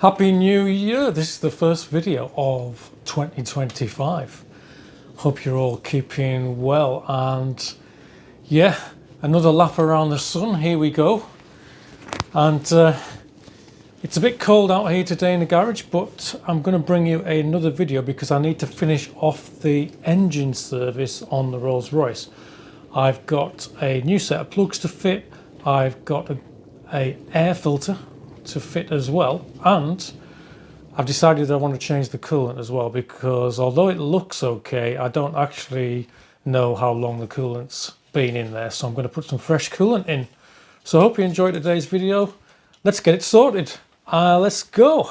Happy New Year! This is the first video of 2025. Hope you're all keeping well, and yeah, another lap around the sun. Here we go. And it's a bit cold out here today in the garage, but I'm going to bring you another video because I need to finish off the engine service on the Rolls-Royce. I've got a new set of plugs to fit. I've got a air filter to fit as well, and I've decided I want to change the coolant as well, because although it looks okay, I don't actually know how long the coolant's been in there, so I'm going to put some fresh coolant in. So I hope you enjoyed today's video. Let's get it sorted. Let's go.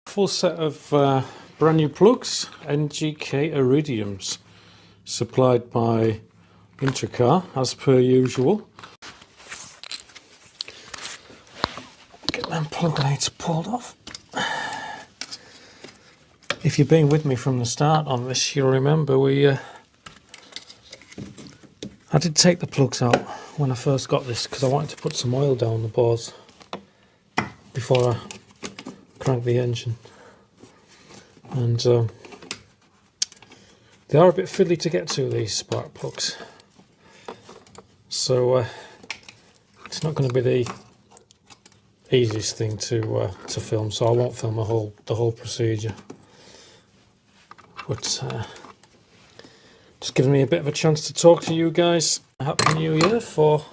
Full set of brand new plugs, NGK Iridiums, supplied by IntroCar as per usual. Get them plug lights pulled off. If you've been with me from the start on this, you'll remember I did take the plugs out when I first got this because I wanted to put some oil down the bores before I crank the engine, and they are a bit fiddly to get to, these spark plugs, so it's not going to be the easiest thing to film, so I won't film the whole procedure, but just giving me a bit of a chance to talk to you guys. Happy New Year for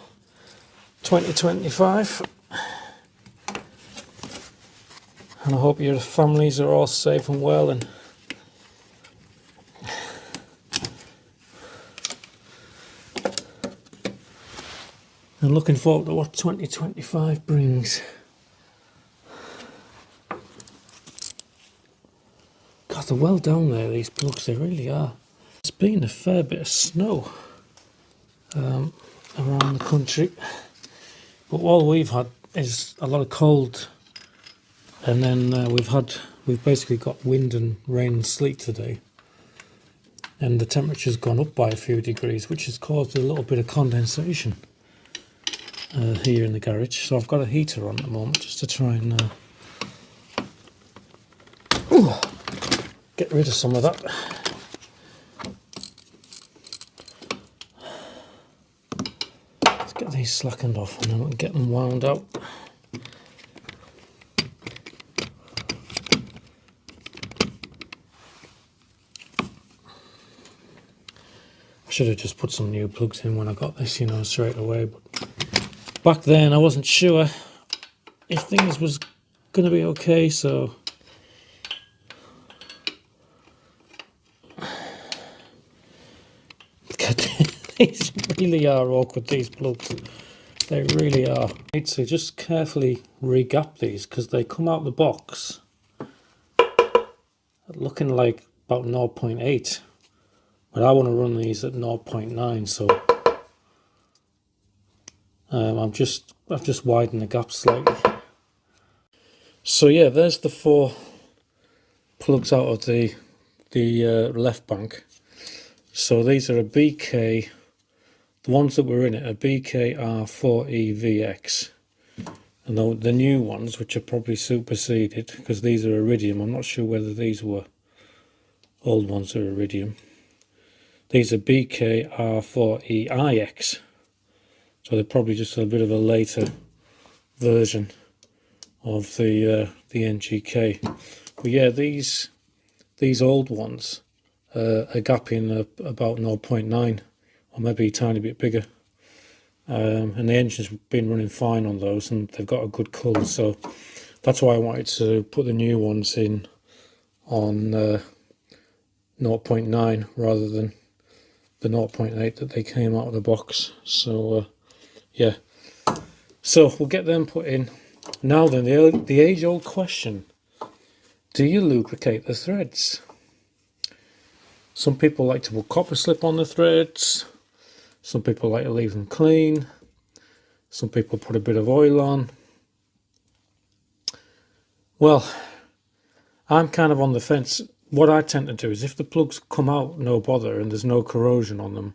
2025. And I hope your families are all safe and well, and looking forward to what 2025 brings. God, they're well down there, these plugs, they really are. There's been a fair bit of snow around the country, but all we've had is a lot of cold. And then we've basically got wind and rain and sleet today, and the temperature's gone up by a few degrees, which has caused a little bit of condensation here in the garage. So I've got a heater on at the moment just to try and get rid of some of that. Let's get these slackened off and then we can get them wound out. Should have just put some new plugs in when I got this, you know, straight away, but back then I wasn't sure if things was going to be okay, so these really are awkward, these plugs, they really are. I need to just carefully re-gap these because they come out the box looking like about 0.8. But I want to run these at 0.9, so I've just widened the gap slightly. So yeah, there's the 4 plugs out of the left bank. So these are a BK, the ones that were in it, a BKR4EVX, and the new ones, which are probably superseded because these are iridium. I'm not sure whether these were old ones or iridium. These are BKR4EIX, so they're probably just a bit of a later version of the NGK. But yeah, these old ones are gapping about 0.9, or maybe a tiny bit bigger, and the engine's been running fine on those, and they've got a good colour. So that's why I wanted to put the new ones in on 0.9 rather than the 0.8 that they came out of the box. So yeah, so we'll get them put in. Now then, the age-old question: do you lubricate the threads? Some people like to put copper slip on the threads. Some people like to leave them clean. Some people put a bit of oil on. Well, I'm kind of on the fence. What I tend to do is if the plugs come out no bother and there's no corrosion on them.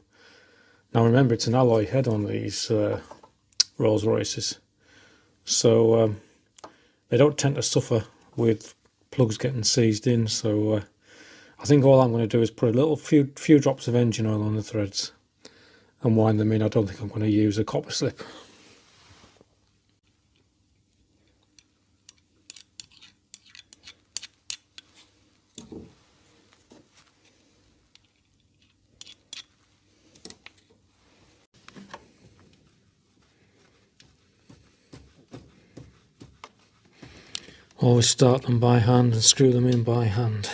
Now remember, it's an alloy head on these Rolls-Royces. So they don't tend to suffer with plugs getting seized in. So I think all I'm going to do is put a few drops of engine oil on the threads and wind them in. I don't think I'm going to use a copper slip. Always start them by hand and screw them in by hand.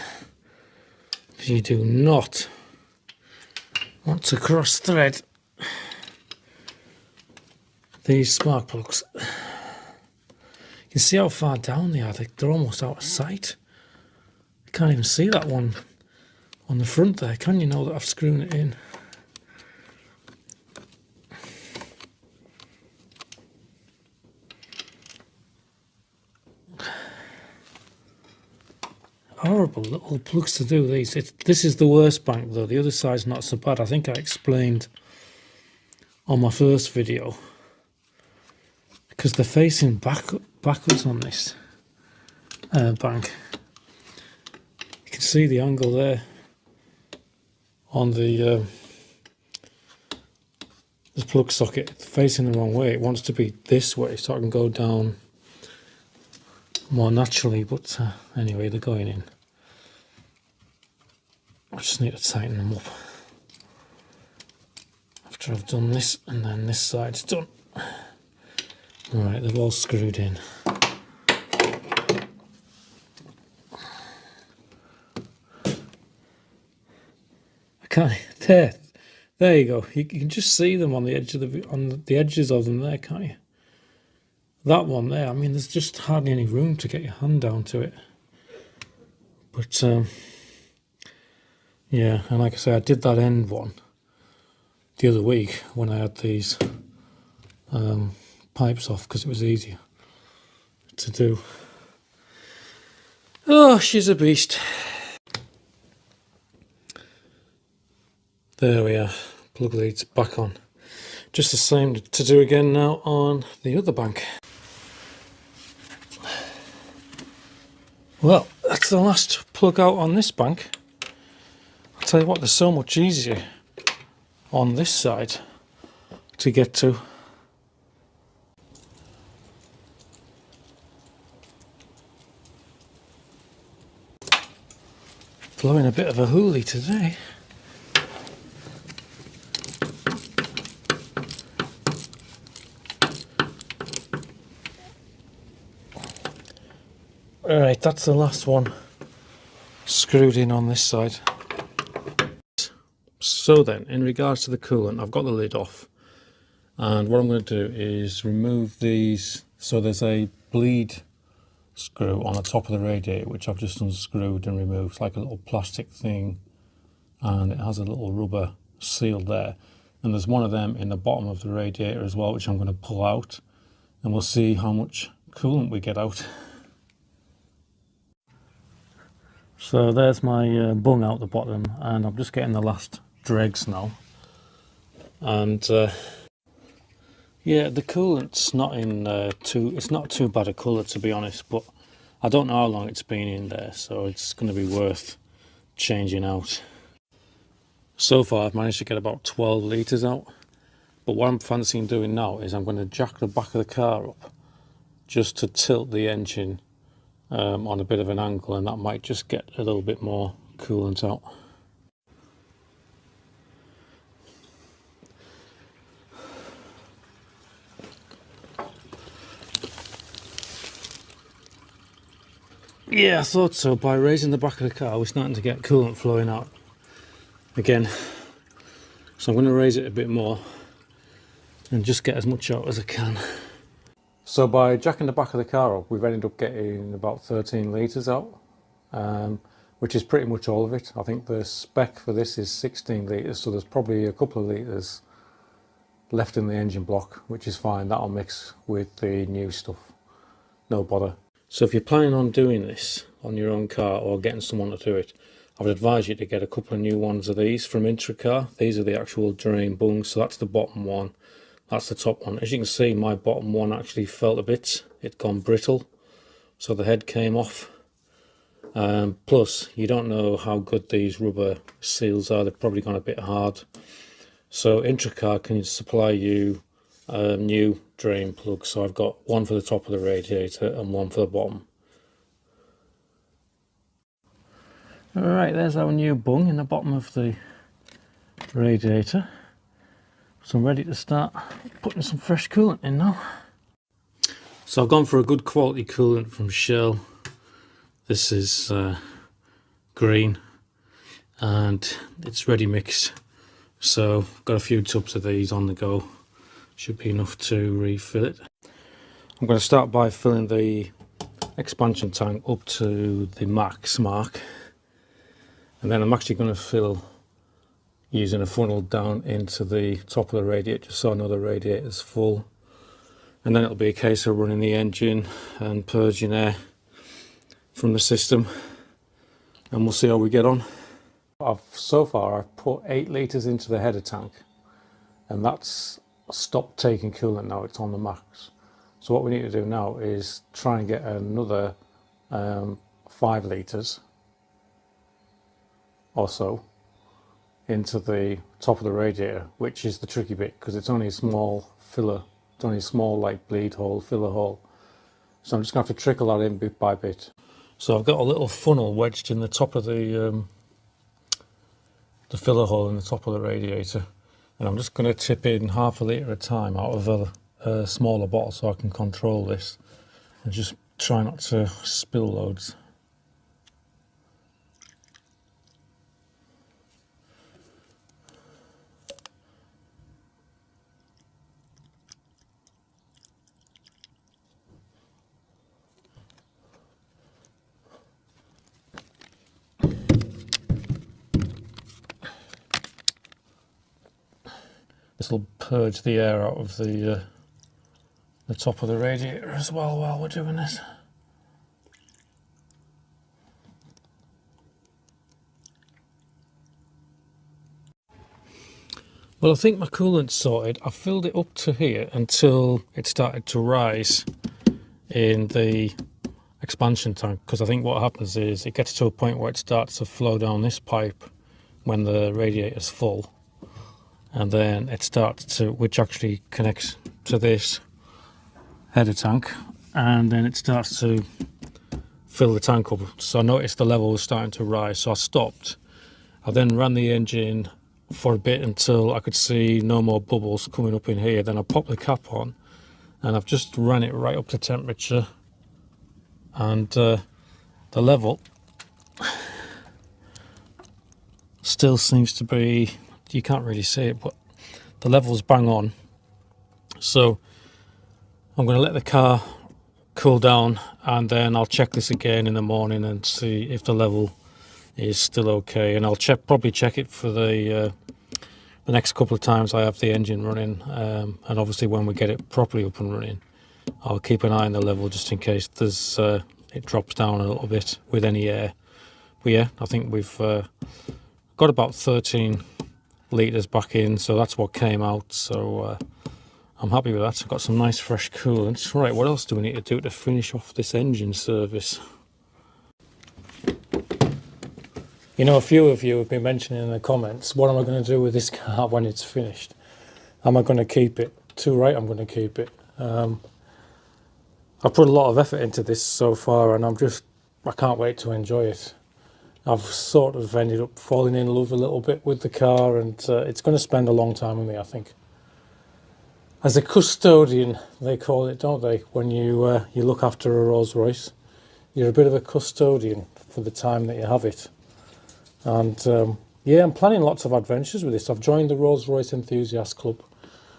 You do not want to cross thread these spark plugs. You can see how far down they are. They're almost out of sight. You can't even see that one on the front there, can you, know that I've screwed it in? Horrible little plugs to do these. This is the worst bank though. The other side's not so bad. I think I explained on my first video, because they're facing backwards on this bank. You can see the angle there on the plug socket facing the wrong way. It wants to be this way so I can go down more naturally, but anyway, they're going in. I just need to tighten them up after I've done this, and then this side's done. Alright, they're all screwed in. I can't. There you go. You can just see them on the edge of the edges of them there, can't you? That one there, I mean, there's just hardly any room to get your hand down to it. But yeah, and like I say, I did that end one the other week when I had these pipes off because it was easier to do. Oh, she's a beast. There we are, plug leads back on. Just the same to do again now on the other bank. Well, that's the last plug out on this bank. I'll tell you what, they're so much easier on this side to get to. Blowing a bit of a hoolie today. Alright, that's the last one screwed in on this side. So then, in regards to the coolant, I've got the lid off, and what I'm going to do is remove these. So there's a bleed screw on the top of the radiator which I've just unscrewed and removed. It's like a little plastic thing, and it has a little rubber seal there, and there's one of them in the bottom of the radiator as well, which I'm going to pull out, and we'll see how much coolant we get out. So there's my bung out the bottom, and I'm just getting the last dregs now. And yeah, the coolant's not in it's not too bad a colour, to be honest, but I don't know how long it's been in there, so it's going to be worth changing out. So far I've managed to get about 12 litres out, but what I'm fancying doing now is I'm going to jack the back of the car up just to tilt the engine on a bit of an angle, and that might just get a little bit more coolant out. Yeah, I thought so. By raising the back of the car, we're starting to get coolant flowing out again. So I'm going to raise it a bit more and just get as much out as I can. So by jacking the back of the car up, we've ended up getting about 13 litres out. which is pretty much all of it. I think the spec for this is 16 litres, so there's probably a couple of litres left in the engine block, which is fine. That'll mix with the new stuff, no bother. So if you're planning on doing this on your own car or getting someone to do it, I would advise you to get a couple of new ones of these from IntroCar. These are the actual drain bungs, so that's the bottom one, that's the top one. As you can see, my bottom one actually felt a bit, it'd gone brittle, so the head came off. Plus, you don't know how good these rubber seals are, they've probably gone a bit hard. So IntroCar can supply you a new drain plug. So I've got one for the top of the radiator and one for the bottom. Alright, there's our new bung in the bottom of the radiator. So I'm ready to start putting some fresh coolant in now. So I've gone for a good quality coolant from Shell. This is green and it's ready mixed. So I've got a few tubs of these on the go. Should be enough to refill it. I'm going to start by filling the expansion tank up to the max mark. And then I'm actually going to fill using a funnel down into the top of the radiator so I know the radiator's full. And then it'll be a case of running the engine and purging air from the system. And we'll see how we get on. So far I've put 8 litres into the header tank, and that's stopped taking coolant now, it's on the max. So what we need to do now is try and get another 5 litres or so into the top of the radiator, which is the tricky bit because it's only a small filler, it's only a small like bleed hole, filler hole. So I'm just going to have to trickle that in bit by bit. So I've got a little funnel wedged in the top of the filler hole in the top of the radiator, and I'm just going to tip in half a litre at a time out of a smaller bottle so I can control this and just try not to spill loads. This will purge the air out of the top of the radiator as well while we're doing this. Well, I think my coolant's sorted. I filled it up to here until it started to rise in the expansion tank, because I think what happens is it gets to a point where it starts to flow down this pipe when the radiator's full. And then it starts to, which actually connects to this header tank, and then it starts to fill the tank up. So I noticed the level was starting to rise, so I stopped. I then ran the engine for a bit until I could see no more bubbles coming up in here. Then I popped the cap on and I've just ran it right up to temperature, and the level still seems to be, you can't really see it, but the level's bang on. So I'm going to let the car cool down and then I'll check this again in the morning and see if the level is still okay, and I'll probably check it for the next couple of times I have the engine running, and obviously when we get it properly up and running I'll keep an eye on the level just in case there's it drops down a little bit with any air. But yeah, I think we've got about 13 litres back in, so that's what came out, so I'm happy with that. I've got some nice fresh coolant. Right, what else do we need to do to finish off this engine service? You know, a few of you have been mentioning in the comments, what am I going to do with this car when it's finished? Am I going to keep it? Too right, I'm going to keep it. I've put a lot of effort into this so far, and I can't wait to enjoy it. I've sort of ended up falling in love a little bit with the car, and it's going to spend a long time with me, I think. As a custodian, they call it, don't they? When you look after a Rolls-Royce, you're a bit of a custodian for the time that you have it. And yeah, I'm planning lots of adventures with this. I've joined the Rolls-Royce Enthusiast Club,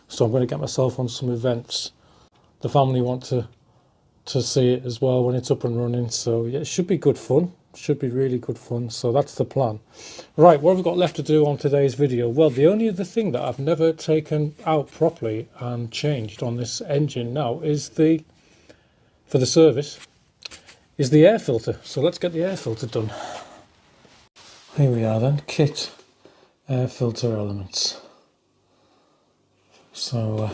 so I'm going to get myself on some events. The family want to see it as well when it's up and running, so yeah, it should be good fun. Should be really good fun, so that's the plan. Right, what have we got left to do on today's video? Well, the only other thing that I've never taken out properly and changed on this engine now is for the service, is the air filter. So let's get the air filter done. Here we are then, kit air filter elements. So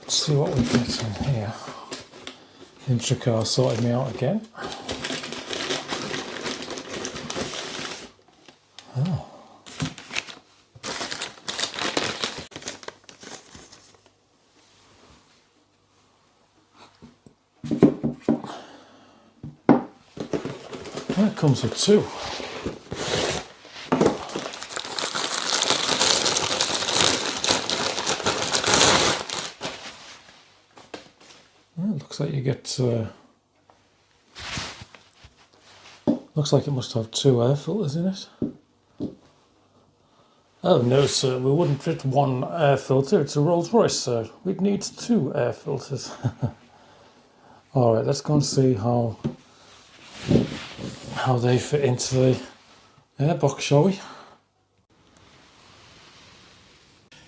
let's see what we get in here. IntroCar sorted me out again. Oh. That comes with two. Well, it looks like you get. Looks like it must have two air filters in it. Oh no, sir, we wouldn't fit one air filter. It's a Rolls-Royce, sir. We'd need two air filters. Alright, let's go and see how they fit into the airbox, shall we?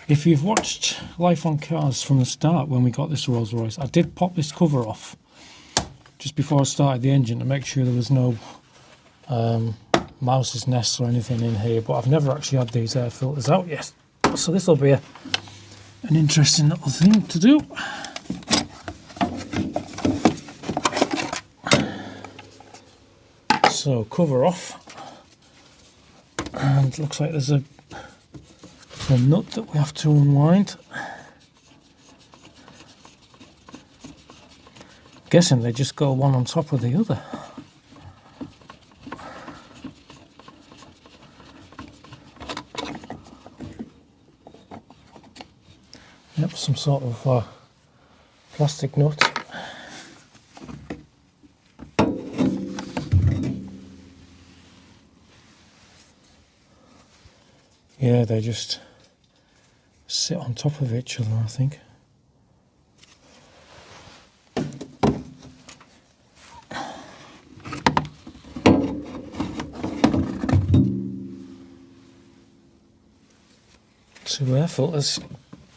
If you've watched Life on Cars from the start when we got this Rolls-Royce, I did pop this cover off just before I started the engine to make sure there was no mouse's nests or anything in here, but I've never actually had these air filters out yet, so this will be an interesting little thing to do. So cover off, and it looks like there's a nut that we have to unwind. I'm guessing they just go one on top of the other. Yep, some sort of plastic nut. Yeah, they just sit on top of each other, I think. Two air filters.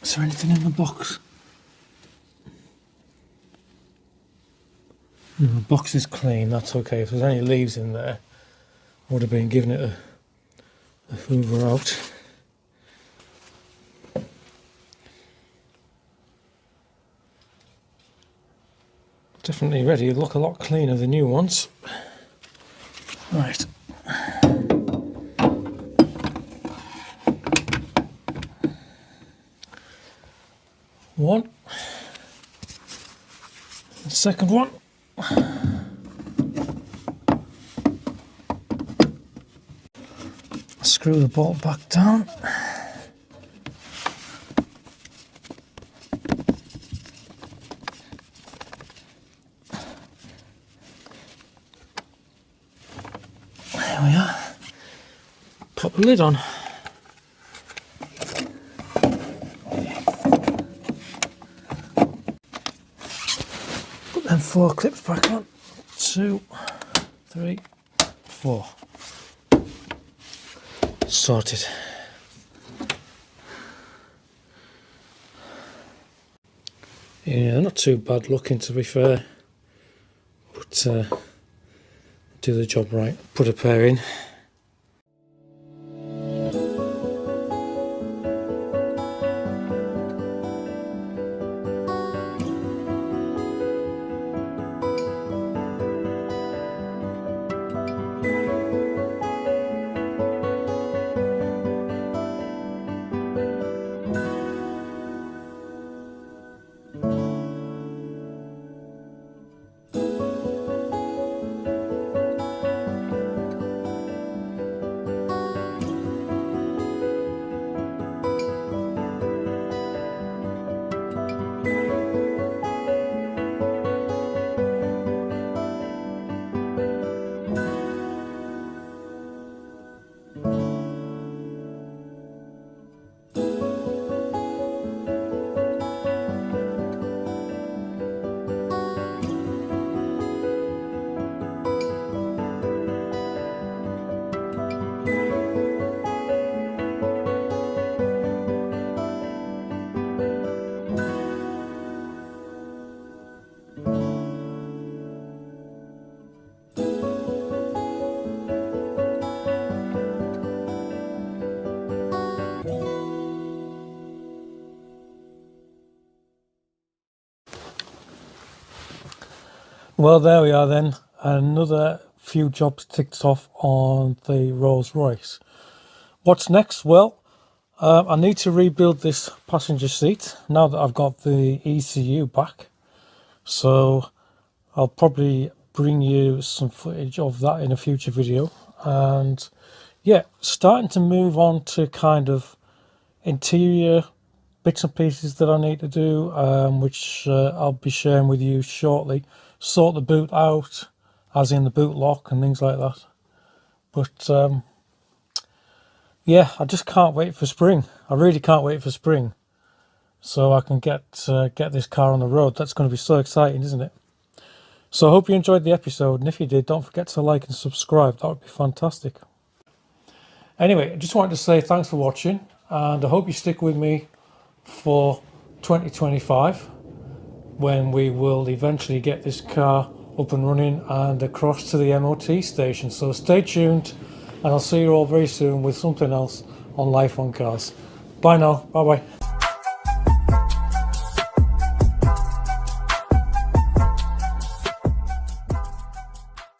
Is there anything in the box? No, the box is clean, that's okay. If there's any leaves in there, I would have been giving it a hoover out. Definitely ready, look a lot cleaner than new ones. Right. One. The second one. Screw the bolt back down. There we are. Pop the lid on. Put them 4 clips back on. 2, 3, 4. Sorted. Yeah, not too bad looking, to be fair, but do the job right. Put a pair in. Well, there we are then. Another few jobs ticked off on the Rolls-Royce. What's next? Well, I need to rebuild this passenger seat now that I've got the ECU back. So I'll probably bring you some footage of that in a future video. And yeah, starting to move on to kind of interior bits and pieces that I need to do, which I'll be sharing with you shortly. Sort the boot out, as in the boot lock and things like that. But yeah, I just can't wait for spring. I really can't wait for spring, so I can get this car on the road. That's going to be so exciting, isn't it? So I hope you enjoyed the episode, and if you did, don't forget to like and subscribe. That would be fantastic. Anyway, I just wanted to say thanks for watching, and I hope you stick with me for 2025, when we will eventually get this car up and running and across to the MOT station. So stay tuned, and I'll see you all very soon with something else on Life on Cars. Bye now. Bye bye.